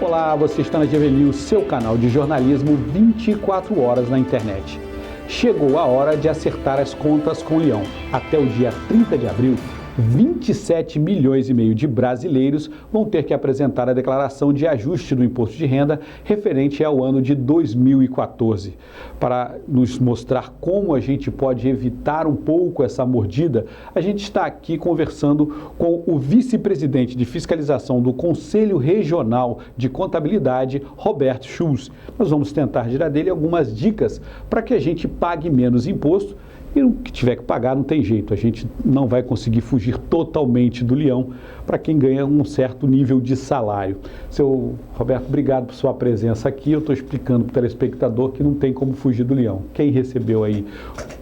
Olá, você está na GV News, seu canal de jornalismo 24 horas na internet. Chegou a hora de acertar as contas com o Leão. Até o dia 30 de abril, 27 milhões e meio de brasileiros vão ter que apresentar a declaração de ajuste do imposto de renda referente ao ano de 2014. Para nos mostrar como a gente pode evitar um pouco essa mordida, a gente está aqui conversando com o vice-presidente de fiscalização do Conselho Regional de Contabilidade, Roberto Schulz. Nós vamos tentar tirar dele algumas dicas para que a gente pague menos imposto. E o que tiver que pagar não tem jeito, a gente não vai conseguir fugir totalmente do leão para quem ganha um certo nível de salário. Seu Roberto, obrigado por sua presença aqui. Eu estou explicando para o telespectador que não tem como fugir do leão. Quem recebeu aí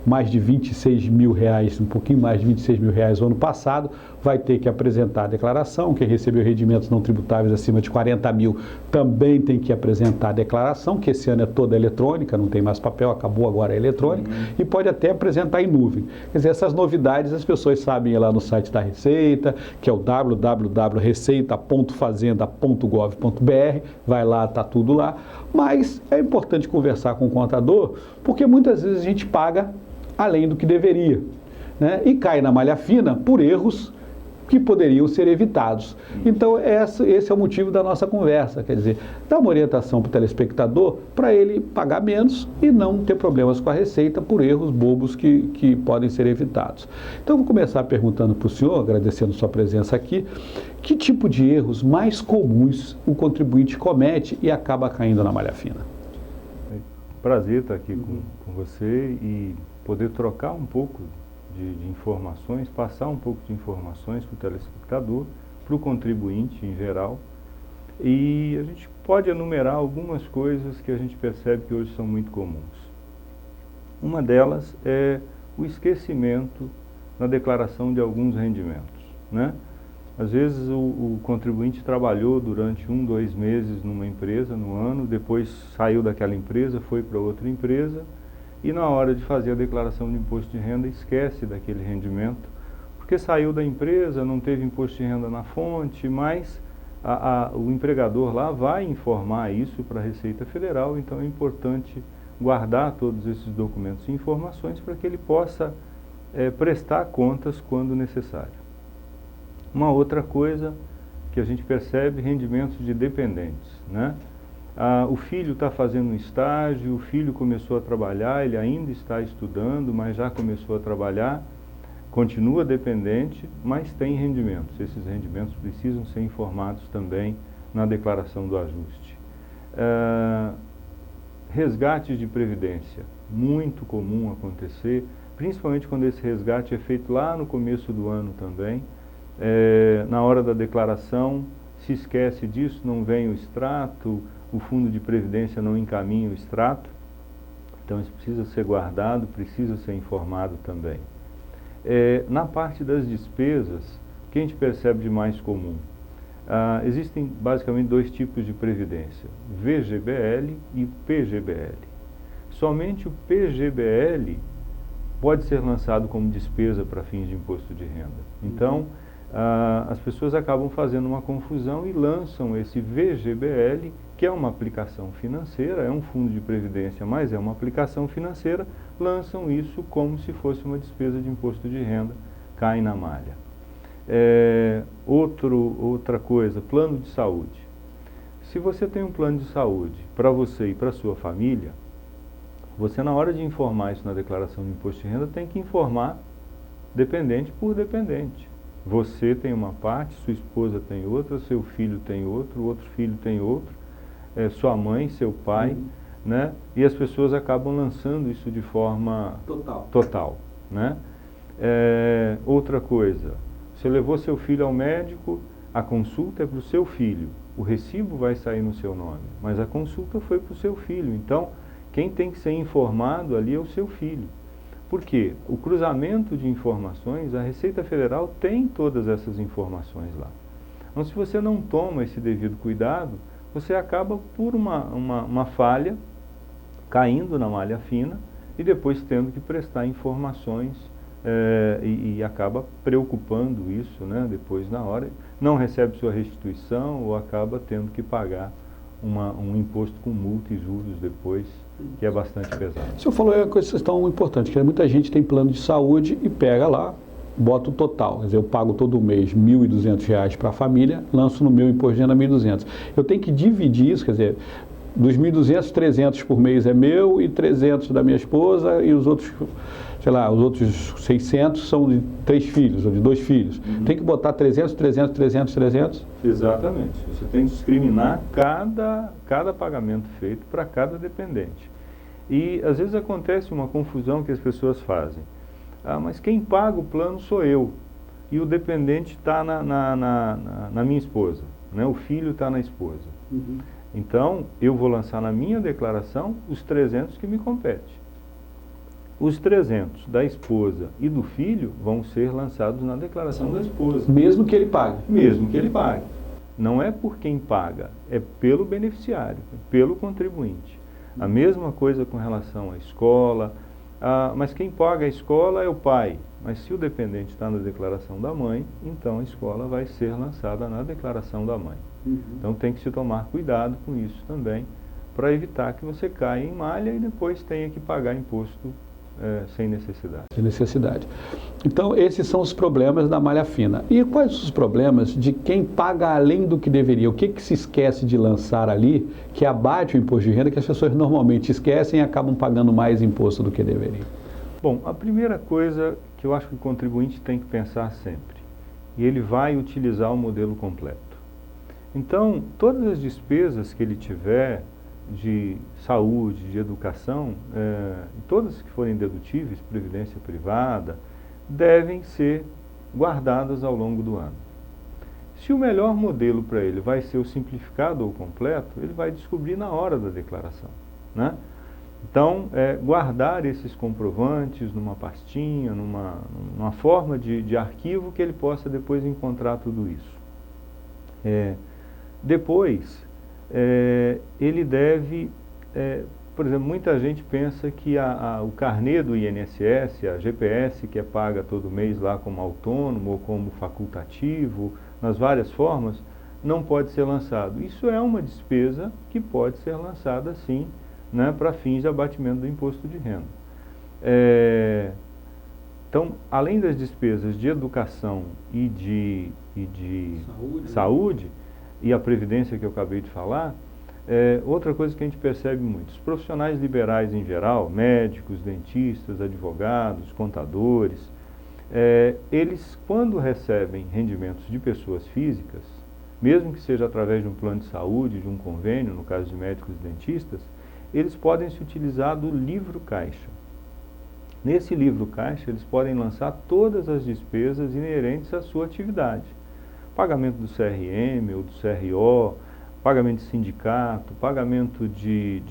mais de 26 mil reais, um pouquinho mais de 26 mil reais no ano passado, vai ter que apresentar a declaração. Quem recebeu rendimentos não tributáveis acima de 40 mil também tem que apresentar a declaração, que esse ano é toda eletrônica, não tem mais papel, acabou agora a eletrônica, e pode até apresentar em nuvem. Quer dizer, essas novidades as pessoas sabem lá no site da Receita, que é o www.receita.fazenda.gov.br, vai lá, tá tudo lá, mas é importante conversar com o contador, porque muitas vezes a gente paga além do que deveria, né? E cai na malha fina por erros que poderiam ser evitados. Então, esse é o motivo da nossa conversa, quer dizer, dar uma orientação para o telespectador para ele pagar menos e não ter problemas com a Receita por erros bobos que podem ser evitados. Então, vou começar perguntando para o senhor, agradecendo sua presença aqui, que tipo de erros mais comuns o contribuinte comete e acaba caindo na malha fina? Prazer estar aqui com você e poder trocar um pouco de informações, passar um pouco de informações para o telespectador, para o contribuinte em geral. E a gente pode enumerar algumas coisas que a gente percebe que hoje são muito comuns. Uma delas é o esquecimento na declaração de alguns rendimentos, né? Às vezes o contribuinte trabalhou durante 1, 2 meses numa empresa no ano, depois saiu daquela empresa, foi para outra empresa, e na hora de fazer a declaração de imposto de renda esquece daquele rendimento, porque saiu da empresa, não teve imposto de renda na fonte, mas o empregador lá vai informar isso para a Receita Federal, então é importante guardar todos esses documentos e informações para que ele possa prestar contas quando necessário. Uma outra coisa que a gente percebe, rendimentos de dependentes, né? O filho está fazendo um estágio, o filho começou a trabalhar, ele ainda está estudando, mas já começou a trabalhar, continua dependente, mas tem rendimentos. Esses rendimentos precisam ser informados também na declaração do ajuste. Resgates de previdência, muito comum acontecer, principalmente quando esse resgate é feito lá no começo do ano também. Na hora da declaração, se esquece disso, não vem o extrato, o fundo de previdência não encaminha o extrato, então isso precisa ser guardado, precisa ser informado também. Na parte das despesas, o que a gente percebe de mais comum? Existem basicamente 2 tipos de previdência, VGBL e PGBL. Somente o PGBL pode ser lançado como despesa para fins de imposto de renda. Então, as pessoas acabam fazendo uma confusão e lançam esse VGBL, que é uma aplicação financeira, é um fundo de previdência, mas é uma aplicação financeira, lançam isso como se fosse uma despesa de imposto de renda, cai na malha. Outra coisa, plano de saúde. Se você tem um plano de saúde para você e para a sua família, você na hora de informar isso na declaração de imposto de renda tem que informar dependente por dependente. Você tem uma parte, sua esposa tem outra, seu filho tem outro filho tem outro, sua mãe, seu pai, né? E as pessoas acabam lançando isso de forma total, né? Outra coisa, você levou seu filho ao médico, a consulta é para o seu filho, o recibo vai sair no seu nome, mas a consulta foi para o seu filho, então quem tem que ser informado ali é o seu filho. Por quê? O cruzamento de informações, a Receita Federal tem todas essas informações lá. Então, se você não toma esse devido cuidado, você acaba por uma falha, caindo na malha fina e depois tendo que prestar informações e acaba preocupando isso, né, depois na hora, não recebe sua restituição ou acaba tendo que pagar um imposto com multa e juros depois, que é bastante pesado. O senhor falou uma questão importante, que muita gente tem plano de saúde e pega lá, bota o total. Quer dizer, eu pago todo mês R$ 1.200 para a família, lanço no meu imposto de renda R$ 1.200. Eu tenho que dividir isso, quer dizer, dos 1.200, 300 por mês é meu e 300 da minha esposa e os outros, sei lá, os outros 600 são de 3 filhos ou de 2 filhos. Tem que botar 300, 300, 300, 300? Exatamente. Você tem que discriminar cada pagamento feito para cada dependente. E às vezes acontece uma confusão que as pessoas fazem. Ah, mas quem paga o plano sou eu e o dependente está na minha esposa, né? O filho está na esposa. Então, eu vou lançar na minha declaração os 300 que me competem. Os 300 da esposa e do filho vão ser lançados na declaração da esposa. Mesmo que ele pague? Mesmo que ele pague. Não é por quem paga, é pelo beneficiário, pelo contribuinte. A mesma coisa com relação à escola, mas quem paga a escola é o pai. Mas se o dependente está na declaração da mãe, então a escola vai ser lançada na declaração da mãe. Então tem que se tomar cuidado com isso também, para evitar que você caia em malha e depois tenha que pagar imposto sem necessidade. Sem necessidade. Então esses são os problemas da malha fina. E quais os problemas de quem paga além do que deveria? O que se esquece de lançar ali, que abate o imposto de renda, que as pessoas normalmente esquecem e acabam pagando mais imposto do que deveriam? Bom, a primeira coisa que eu acho que o contribuinte tem que pensar sempre, e ele vai utilizar o modelo completo. Então, todas as despesas que ele tiver de saúde, de educação, todas que forem dedutíveis, previdência privada, devem ser guardadas ao longo do ano. Se o melhor modelo para ele vai ser o simplificado ou completo, ele vai descobrir na hora da declaração, né? Então, guardar esses comprovantes numa pastinha, numa forma de arquivo que ele possa depois encontrar tudo isso. Depois, ele deve, por exemplo, muita gente pensa que o carnê do INSS, a GPS, que é paga todo mês lá como autônomo ou como facultativo, nas várias formas, não pode ser lançado. Isso é uma despesa que pode ser lançada sim, né, para fins de abatimento do imposto de renda. Então, além das despesas de educação e de saúde, e a previdência que eu acabei de falar, outra coisa que a gente percebe muito, os profissionais liberais em geral, médicos, dentistas, advogados, contadores, eles, quando recebem rendimentos de pessoas físicas, mesmo que seja através de um plano de saúde, de um convênio, no caso de médicos e dentistas, eles podem se utilizar do livro caixa. Nesse livro caixa, eles podem lançar todas as despesas inerentes à sua atividade. Pagamento do CRM ou do CRO, pagamento de sindicato, pagamento de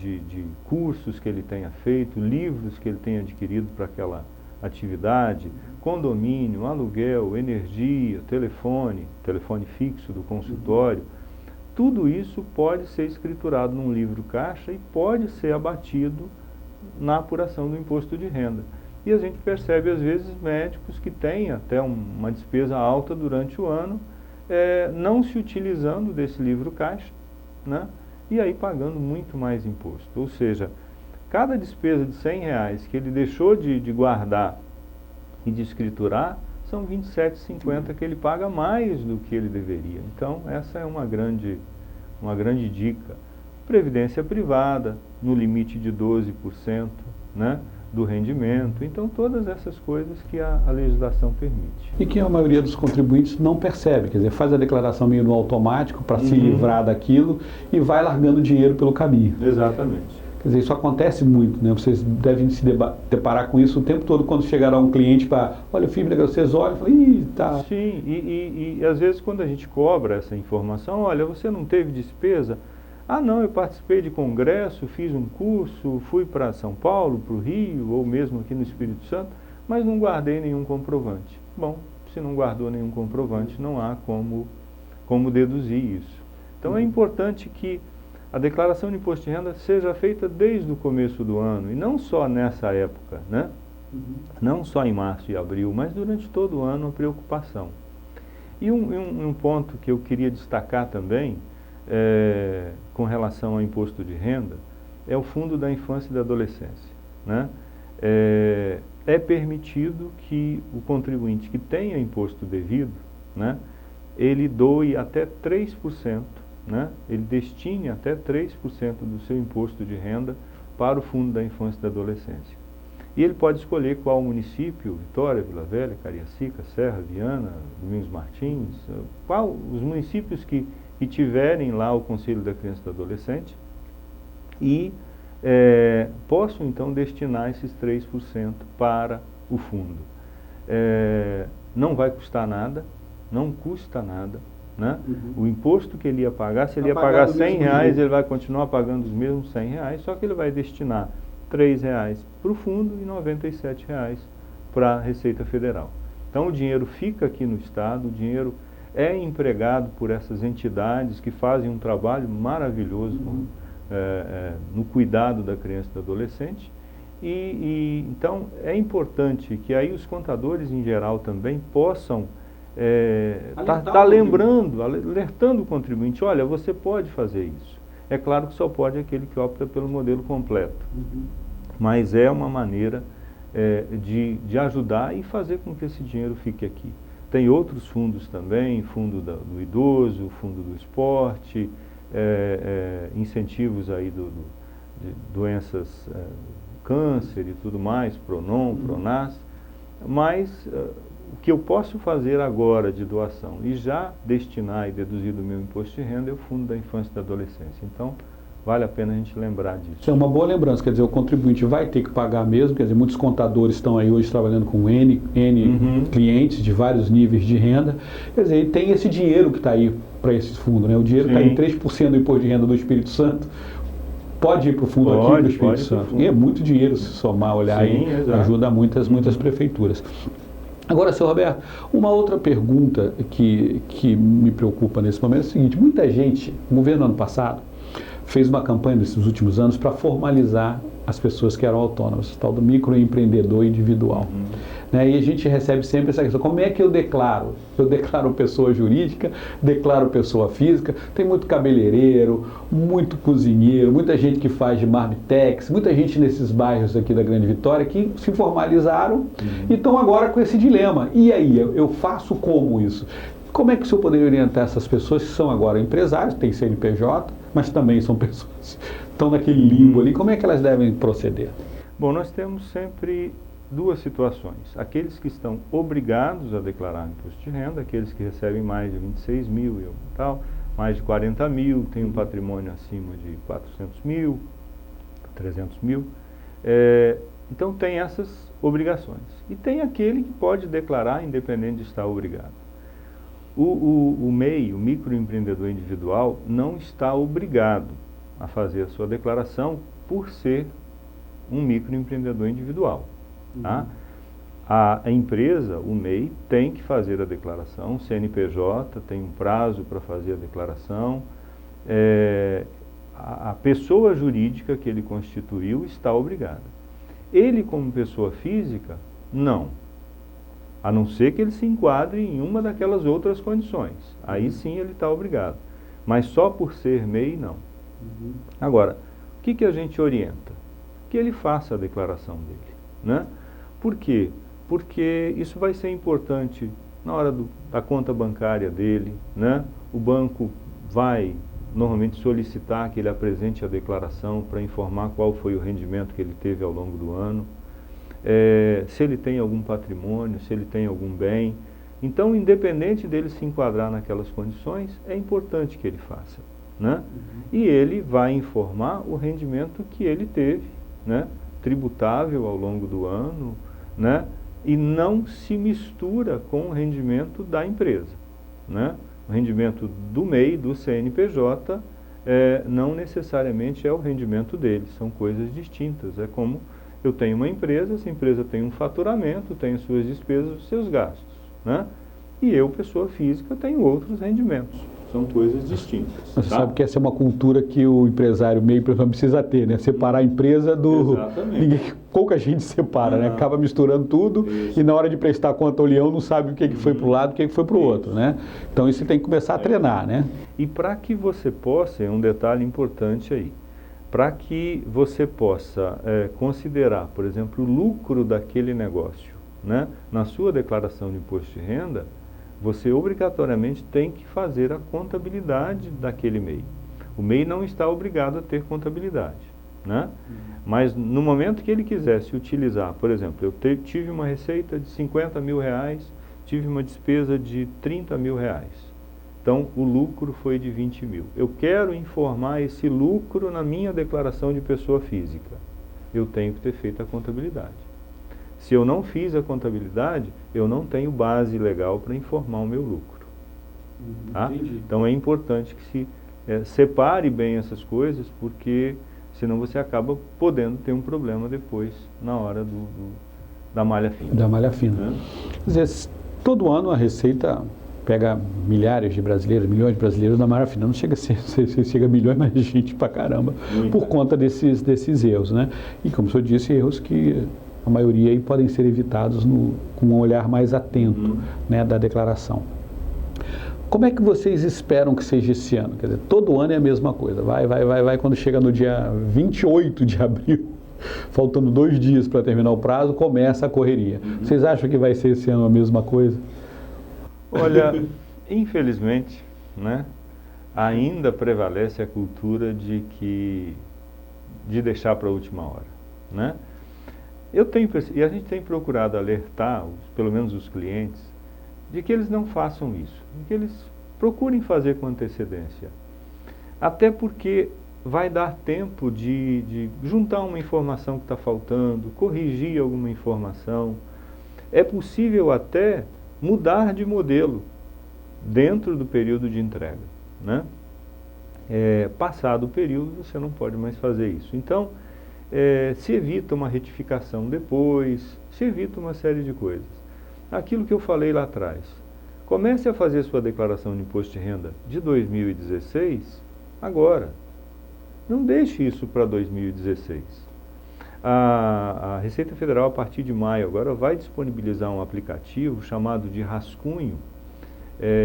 cursos que ele tenha feito, livros que ele tenha adquirido para aquela atividade, condomínio, aluguel, energia, telefone fixo do consultório. Tudo isso pode ser escriturado num livro caixa e pode ser abatido na apuração do imposto de renda. E a gente percebe, às vezes, médicos que têm até uma despesa alta durante o ano, não se utilizando desse livro caixa, né? E aí pagando muito mais imposto. Ou seja, cada despesa de R$100 que ele deixou de guardar e de escriturar, são R$27,50 que ele paga mais do que ele deveria. Então, essa é uma grande dica. Previdência privada, no limite de 12%, né, do rendimento. Então, todas essas coisas que a legislação permite. E que a maioria dos contribuintes não percebe, quer dizer, faz a declaração meio no automático para se livrar daquilo e vai largando dinheiro pelo caminho. Exatamente. Quer dizer, isso acontece muito, né? Vocês devem se deparar com isso o tempo todo quando chegar a um cliente para, olha, eu fiz legal, vocês olham e falam, ih, tá. Sim, e às vezes quando a gente cobra essa informação, olha, você não teve despesa? Ah, não, eu participei de congresso, fiz um curso, fui para São Paulo, para o Rio, ou mesmo aqui no Espírito Santo, mas não guardei nenhum comprovante. Bom, se não guardou nenhum comprovante, não há como deduzir isso. Então é importante que a declaração de imposto de renda seja feita desde o começo do ano, e não só nessa época, né? Não só em março e abril, mas durante todo o ano a preocupação. E um ponto que eu queria destacar também, com relação ao imposto de renda é o Fundo da Infância e da Adolescência, né? É permitido que o contribuinte que tenha imposto devido, né, ele doe até 3%, né, ele destine até 3% do seu imposto de renda para o Fundo da Infância e da Adolescência. E ele pode escolher qual município, Vitória, Vila Velha, Cariacica, Serra, Viana, Domingos Martins, qual os municípios que tiverem lá o Conselho da Criança e do Adolescente e possam então destinar esses 3% para o fundo. Não vai custar nada, não custa nada, né? O imposto que ele ia pagar, se ele ia pagar R$100, ele vai continuar pagando os mesmos R$100, só que ele vai destinar R$3 para o fundo e R$97 para a Receita Federal. Então o dinheiro fica aqui no Estado, o dinheiro é empregado por essas entidades que fazem um trabalho maravilhoso no cuidado da criança e do adolescente. Então é importante que aí os contadores em geral também possam alertando o contribuinte, olha, você pode fazer isso. É claro que só pode aquele que opta pelo modelo completo, mas é uma maneira de ajudar e fazer com que esse dinheiro fique aqui. Tem outros fundos também, fundo do idoso, fundo do esporte, incentivos aí de doenças, câncer e tudo mais, Pronom, Pronas, mas o que eu posso fazer agora de doação e já destinar e deduzir do meu imposto de renda é o Fundo da Infância e da Adolescência. Então, vale a pena a gente lembrar disso. Isso é uma boa lembrança, quer dizer, o contribuinte vai ter que pagar mesmo, quer dizer, muitos contadores estão aí hoje trabalhando com N clientes de vários níveis de renda, quer dizer, tem esse dinheiro que está aí para esse fundo, né? O dinheiro está em 3% do imposto de renda do Espírito Santo, pode ir para o fundo aqui do Espírito Santo. E é muito dinheiro se somar, olhar aí, ajuda muitas prefeituras. Agora, senhor Roberto, uma outra pergunta que me preocupa nesse momento é o seguinte, muita gente, o governo ano passado, fez uma campanha nesses últimos anos para formalizar as pessoas que eram autônomas, o tal do microempreendedor individual. Né? E a gente recebe sempre essa questão, como é que eu declaro? Eu declaro pessoa jurídica, declaro pessoa física, tem muito cabeleireiro, muito cozinheiro, muita gente que faz de marmitex, muita gente nesses bairros aqui da Grande Vitória que se formalizaram e estão agora com esse dilema. E aí, eu faço como isso? Como é que o senhor poderia orientar essas pessoas que são agora empresários, têm CNPJ, mas também são pessoas que estão naquele limbo ali, como é que elas devem proceder? Bom, nós temos sempre duas situações. Aqueles que estão obrigados a declarar imposto de renda, aqueles que recebem mais de 26 mil e tal, mais de 40 mil, têm um patrimônio acima de 400 mil, 300 mil. Então tem essas obrigações. E tem aquele que pode declarar independente de estar obrigado. O MEI, o microempreendedor individual, não está obrigado a fazer a sua declaração por ser um microempreendedor individual. Tá? A empresa, o MEI, tem que fazer a declaração, o CNPJ tem um prazo para fazer a declaração, a pessoa jurídica que ele constituiu está obrigada. Ele, como pessoa física, não. A não ser que ele se enquadre em uma daquelas outras condições. Aí sim ele está obrigado. Mas só por ser MEI, não. Agora, o que a gente orienta? Que ele faça a declaração dele. Né? Por quê? Porque isso vai ser importante na hora da conta bancária dele. Né? O banco vai normalmente solicitar que ele apresente a declaração para informar qual foi o rendimento que ele teve ao longo do ano. Se ele tem algum patrimônio, se ele tem algum bem. Então, independente dele se enquadrar naquelas condições, é importante que ele faça. Né? E ele vai informar o rendimento que ele teve, né? Tributável ao longo do ano, né? E não se mistura com o rendimento da empresa. Né? O rendimento do MEI, do CNPJ, não necessariamente é o rendimento dele, são coisas distintas. É como eu tenho uma empresa, essa empresa tem um faturamento, tem as suas despesas, os seus gastos. Né? E eu, pessoa física, tenho outros rendimentos. São coisas distintas. Mas você sabe que essa é uma cultura que o empresário MEI precisa ter, né? Separar a empresa do... Exatamente. pouca gente separa, né? Acaba misturando tudo e na hora de prestar conta ao leão não sabe o que foi para o lado e o que foi para o outro, né? Então isso tem que começar a treinar, né? E para que você possa, é um detalhe importante aí, para que você possa considerar, por exemplo, o lucro daquele negócio, né, na sua declaração de imposto de renda, você obrigatoriamente tem que fazer a contabilidade daquele MEI. O MEI não está obrigado a ter contabilidade, né? Mas no momento que ele quisesse utilizar, por exemplo, eu tive uma receita de 50 mil reais, tive uma despesa de 30 mil reais. Então, o lucro foi de 20 mil. Eu quero informar esse lucro na minha declaração de pessoa física. Eu tenho que ter feito a contabilidade. Se eu não fiz a contabilidade, eu não tenho base legal para informar o meu lucro. Tá? Então, é importante que se separe bem essas coisas, porque senão você acaba podendo ter um problema depois, na hora da malha fina. Da malha fina. Né? Quer dizer, todo ano a Receita pega milhares de brasileiros, milhões de brasileiros na malha fina. Não chega a ser, chega a milhões, mas de gente pra caramba, por conta desses erros, né? E como o senhor disse, erros que a maioria aí podem ser evitados com um olhar mais atento, né, da declaração. Como é que vocês esperam que seja esse ano? Quer dizer, todo ano é a mesma coisa. Vai, quando chega no dia 28 de abril, faltando 2 dias para terminar o prazo, começa a correria. Vocês acham que vai ser esse ano a mesma coisa? Olha, infelizmente, né, ainda prevalece a cultura de deixar para a última hora, né? E a gente tem procurado alertar, pelo menos os clientes, de que eles não façam isso, de que eles procurem fazer com antecedência. Até porque vai dar tempo de juntar uma informação que está faltando, corrigir alguma informação. É possível até mudar de modelo dentro do período de entrega, né? Passado o período, você não pode mais fazer isso. Então, se evita uma retificação depois, se evita uma série de coisas. Aquilo que eu falei lá atrás, comece a fazer sua declaração de imposto de renda de 2016 agora. Não deixe isso para 2016. A Receita Federal, a partir de maio agora, vai disponibilizar um aplicativo chamado de rascunho.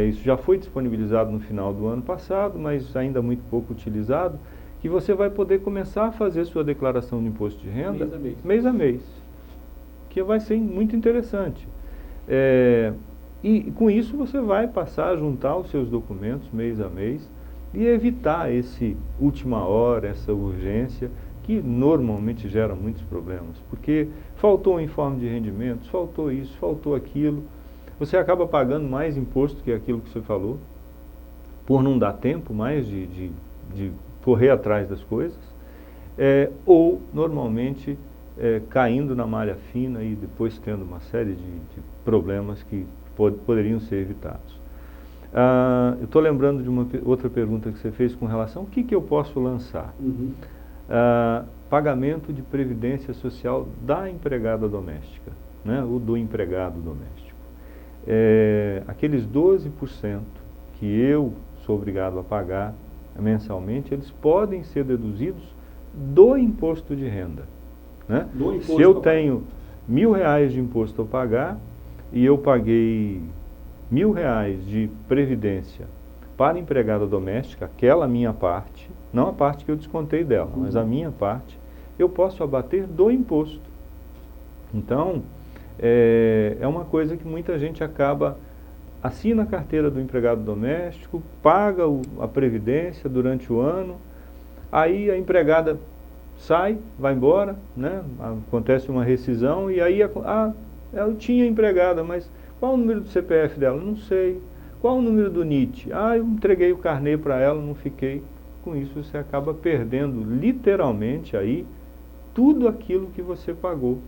Isso já foi disponibilizado no final do ano passado, mas ainda muito pouco utilizado, que você vai poder começar a fazer sua declaração de imposto de renda mês a mês, que vai ser muito interessante. E com isso você vai passar a juntar os seus documentos mês a mês e evitar esse última hora, essa urgência, que normalmente gera muitos problemas, porque faltou o informe de rendimentos, faltou isso, faltou aquilo, você acaba pagando mais imposto que aquilo que você falou, por não dar tempo mais de correr atrás das coisas, ou normalmente caindo na malha fina e depois tendo uma série de problemas que poderiam ser evitados. Eu estou lembrando de uma outra pergunta que você fez com relação ao que eu posso lançar. Pagamento de previdência social da empregada doméstica, né, ou do empregado doméstico. Aqueles 12% que eu sou obrigado a pagar mensalmente, eles podem ser deduzidos do imposto de renda, né? Se eu tenho R$1.000 de imposto a pagar e eu paguei R$1.000 de previdência para a empregada doméstica, aquela minha parte, não a parte que eu descontei dela, mas a minha parte, eu posso abater do imposto. Então, é uma coisa que muita gente assina a carteira do empregado doméstico, paga a previdência durante o ano, aí a empregada sai, vai embora, né? Acontece uma rescisão e aí ela tinha empregada, mas qual o número do CPF dela? Não sei. Qual o número do NIT? Eu entreguei o carnê para ela, não fiquei. Com isso você acaba perdendo literalmente aí tudo aquilo que você pagou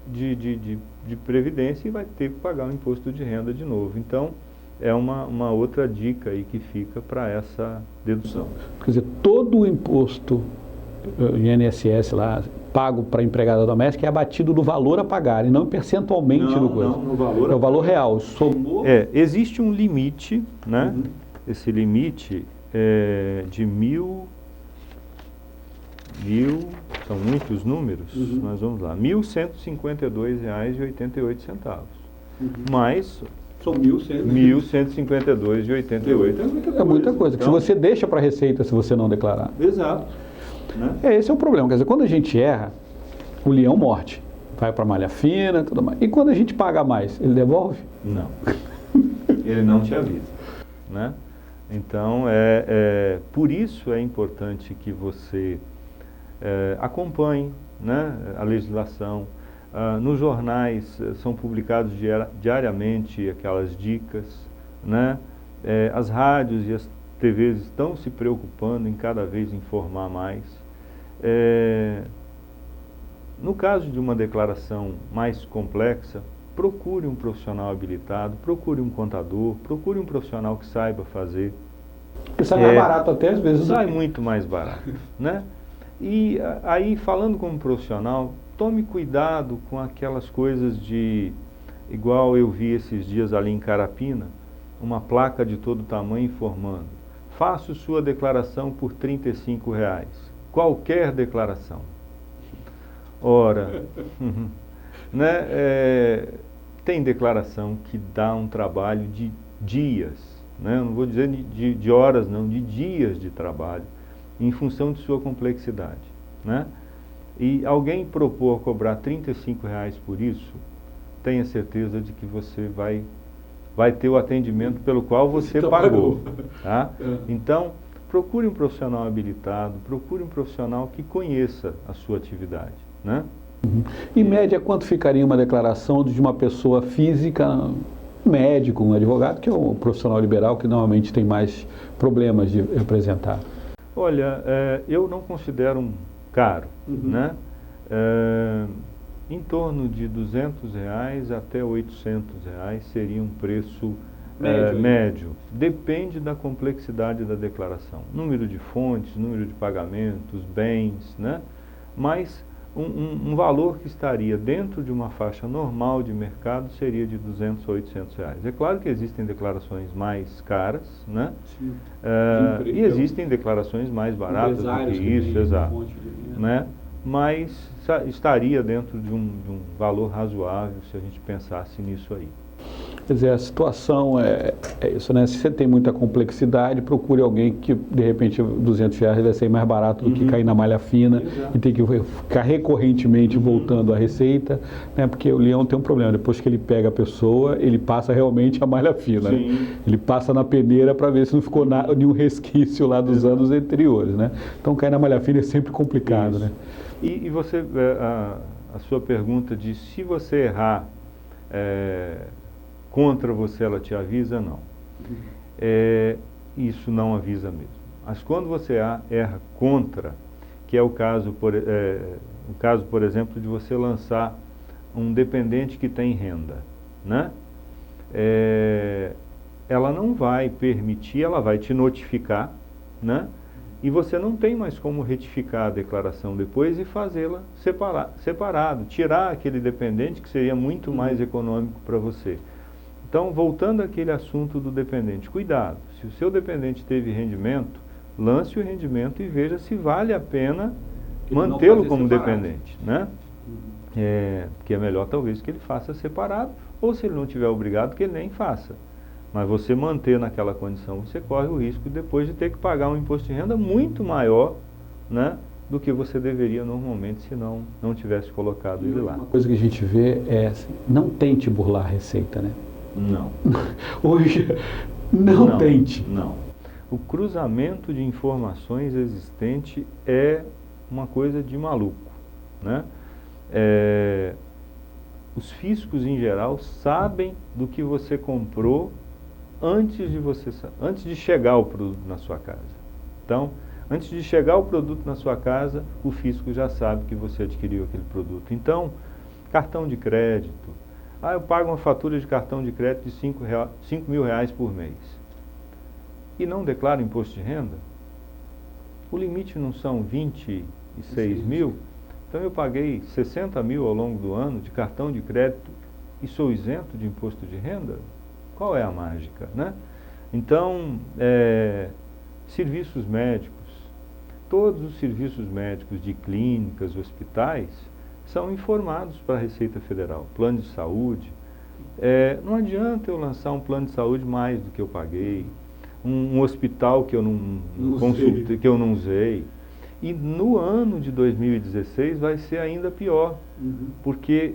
de previdência e vai ter que pagar o imposto de renda de novo. Então, é uma outra dica aí que fica para essa dedução. Quer dizer, todo o imposto INSS lá, pago para a empregada doméstica, é abatido do valor a pagar, e não percentualmente no coisa. Não, no valor é o valor real. Somou... existe um limite, né? Esse limite é de 1.000 são muitos números, mas vamos lá, R$ 1.152,88. Mais São R$ 1.152,88. É muita coisa, que se você deixa para a Receita se você não declarar. Exato. Né? Esse é o problema, quer dizer, quando a gente erra, o leão morde, vai para malha fina, tudo mais. E quando a gente paga mais, ele devolve? Não. Ele não te avisa, né? Então, por isso é importante que você acompanhe, né, a legislação. Nos jornais são publicados diariamente aquelas dicas, né? As rádios e as TVs estão se preocupando em cada vez informar mais. No caso de uma declaração mais complexa, procure um profissional habilitado, procure um contador, procure um profissional que saiba fazer. Porque sai mais barato até às vezes. Sai muito mais barato, né? E aí, falando como profissional, tome cuidado com aquelas coisas igual eu vi esses dias ali em Carapina, uma placa de todo tamanho informando: faça sua declaração por R$ 35, qualquer declaração. Ora, né, tem declaração que dá um trabalho de dias, né? Não vou dizer de horas, não, de dias de trabalho, em função de sua complexidade, né? E alguém propor cobrar R$ 35 por isso, tenha certeza de que você vai ter o atendimento pelo qual você pagou. Tá? Então, procure um profissional habilitado, procure um profissional que conheça a sua atividade, né? Em média, quanto ficaria uma declaração de uma pessoa física, um médico, um advogado, que é um profissional liberal que normalmente tem mais problemas de apresentar? Olha, eu não considero caro, né? Em torno de R$ 200 até R$ 800 seria um preço médio. Depende da complexidade da declaração. Número de fontes, número de pagamentos, bens, né? Mas um valor que estaria dentro de uma faixa normal de mercado seria de R$ 200 a R$ 800. É claro que existem declarações mais caras, né? E existem declarações mais baratas do que isso, exato, né? Mas estaria dentro de um valor razoável se a gente pensasse nisso aí. Quer dizer, a situação é isso, né? Se você tem muita complexidade, procure alguém que, de repente, R$ 200 vai ser mais barato do que cair na malha fina. Exato. E ter que ficar recorrentemente voltando à Receita, né? Porque o leão tem um problema, depois que ele pega a pessoa, ele passa realmente a malha fina. Né? Ele passa na peneira para ver se não ficou nenhum resquício lá dos anos anteriores, né? Então, cair na malha fina é sempre complicado, né? E você, a sua pergunta de se você errar, contra você ela te avisa, não. Isso não avisa mesmo. Mas quando você erra contra, que é o caso, por exemplo, de você lançar um dependente que tem renda, né? Ela não vai permitir, ela vai te notificar, né? E você não tem mais como retificar a declaração depois e fazê-la separado, tirar aquele dependente que seria muito mais econômico para você. Então, voltando àquele assunto do dependente, cuidado, se o seu dependente teve rendimento, lance o rendimento e veja se vale a pena mantê-lo como dependente, né? Que é melhor talvez que ele faça separado, ou se ele não tiver obrigado, que ele nem faça. Mas você manter naquela condição, você corre o risco depois de ter que pagar um imposto de renda muito maior, né, do que você deveria normalmente se não tivesse colocado ele lá. Uma coisa que a gente vê é assim, não tente burlar a Receita, né? Não. Hoje, não tente. Não. O cruzamento de informações existente é uma coisa de maluco, né? Os fiscos, em geral, sabem do que você comprou antes de chegar o produto na sua casa. Então, antes de chegar o produto na sua casa, o fisco já sabe que você adquiriu aquele produto. Então, cartão de crédito. Eu pago uma fatura de cartão de crédito de R$ 5.000 por mês e não declaro imposto de renda? O limite não são 26 mil? Então eu paguei 60 mil ao longo do ano de cartão de crédito e sou isento de imposto de renda? Qual é a mágica, né? Então, serviços médicos, todos os serviços médicos de clínicas, hospitais, são informados para a Receita Federal. Plano de saúde, não adianta eu lançar um plano de saúde mais do que eu paguei, um hospital que eu não consultei, que eu não usei. E no ano de 2016 vai ser ainda pior, porque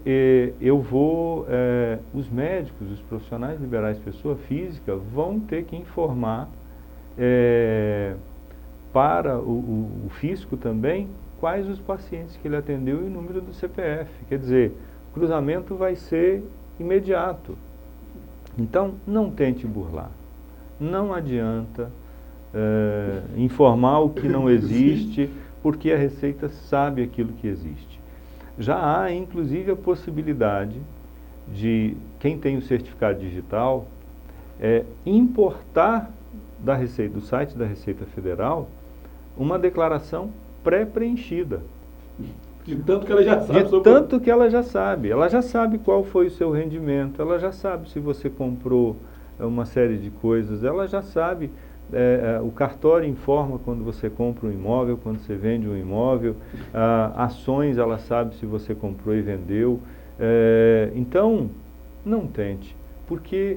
os médicos, os profissionais liberais, pessoa física, vão ter que informar para o fisco também quais os pacientes que ele atendeu e o número do CPF. Quer dizer, o cruzamento vai ser imediato. Então, não tente burlar. Não adianta informar o que não existe, porque a Receita sabe aquilo que existe. Já há, inclusive, a possibilidade de quem tem o certificado digital importar da Receita, do site da Receita Federal, uma declaração pré-preenchida. De tanto que ela já sabe. De tanto que ela já sabe. Ela já sabe qual foi o seu rendimento, ela já sabe se você comprou uma série de coisas, ela já sabe, o cartório informa quando você compra um imóvel, quando você vende um imóvel, ações ela sabe se você comprou e vendeu. Então, não tente, porque,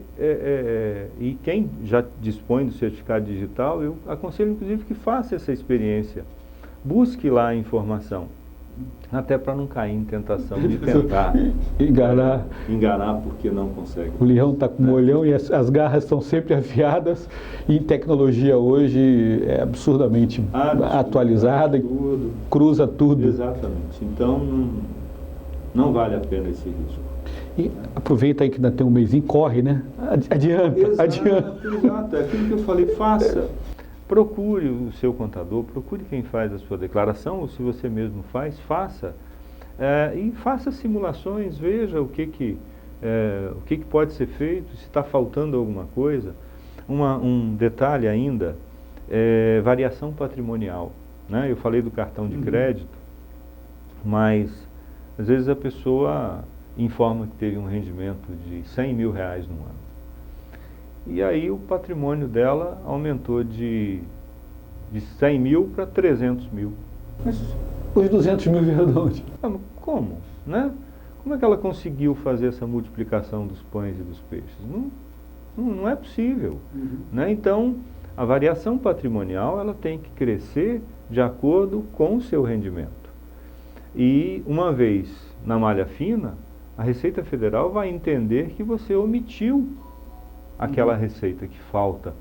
e quem já dispõe do certificado digital, eu aconselho inclusive que faça essa experiência, busque lá a informação. Até para não cair em tentação de tentar enganar porque não consegue. O leão está com um olhão e as garras estão sempre afiadas, e tecnologia hoje é absurdamente atualizada, cruza tudo. Exatamente. Então não vale a pena esse risco. E aproveita aí que ainda tem um mêsinho, corre, né? Adianta. Exato, é aquilo que eu falei, faça. Procure o seu contador, procure quem faz a sua declaração, ou se você mesmo faz, faça. E faça simulações, veja o que pode ser feito, se está faltando alguma coisa. Um detalhe ainda, variação patrimonial. Né? Eu falei do cartão de crédito, mas às vezes a pessoa informa que teve um rendimento de R$100 mil no ano. E aí o patrimônio dela aumentou de 100 mil para 300 mil. Mas os 200 mil vieram de onde? Como? Né? Como é que ela conseguiu fazer essa multiplicação dos pães e dos peixes? Não é possível. Né? Então, a variação patrimonial ela tem que crescer de acordo com o seu rendimento. E uma vez na malha fina, a Receita Federal vai entender que você omitiu aquela receita que falta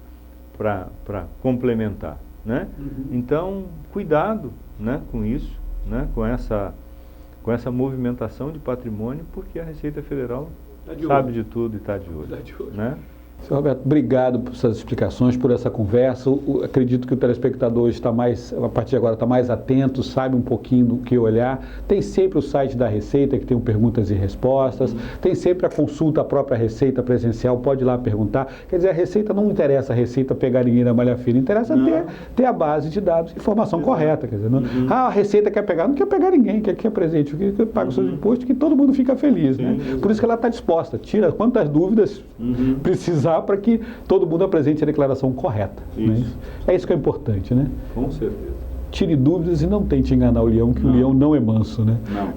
para complementar, né? Então, cuidado, né, com isso, né, com essa movimentação de patrimônio, porque a Receita Federal sabe de tudo e está de olho, né? Senhor Roberto, obrigado por essas explicações, por essa conversa. Acredito que o telespectador está mais, a partir de agora, está mais atento, sabe um pouquinho do que olhar. Tem sempre o site da Receita, que tem perguntas e respostas. Tem sempre a consulta à própria Receita presencial, pode ir lá perguntar. Quer dizer, a Receita não interessa a Receita pegar ninguém na malha fina, interessa ter a base de dados, informação correta. Quer dizer, a Receita quer pegar, não quer pegar ninguém, quer presente, quer paga os seus impostos, que todo mundo fica feliz. Né? Por isso que ela está disposta, tira quantas dúvidas precisar, para que todo mundo apresente a declaração correta. Né? É isso que é importante, né? Com certeza. Tire dúvidas e não tente enganar o leão, que o leão não é manso, né? Não.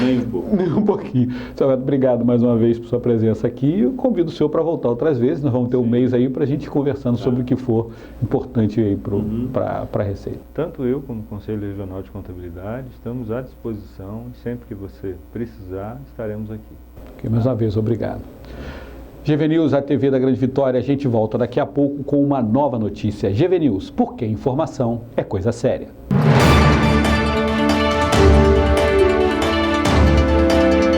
Nem um pouco. Nem um pouquinho. Senhor Roberto, obrigado mais uma vez por sua presença aqui. Eu convido o senhor para voltar outras vezes. Nós vamos ter um mês aí para a gente ir conversando sobre o que for importante aí para a Receita. Tanto eu como o Conselho Regional de Contabilidade estamos à disposição. Sempre que você precisar, estaremos aqui. Ok, mais uma vez, obrigado. GV News, a TV da Grande Vitória, a gente volta daqui a pouco com uma nova notícia. GV News, porque informação é coisa séria.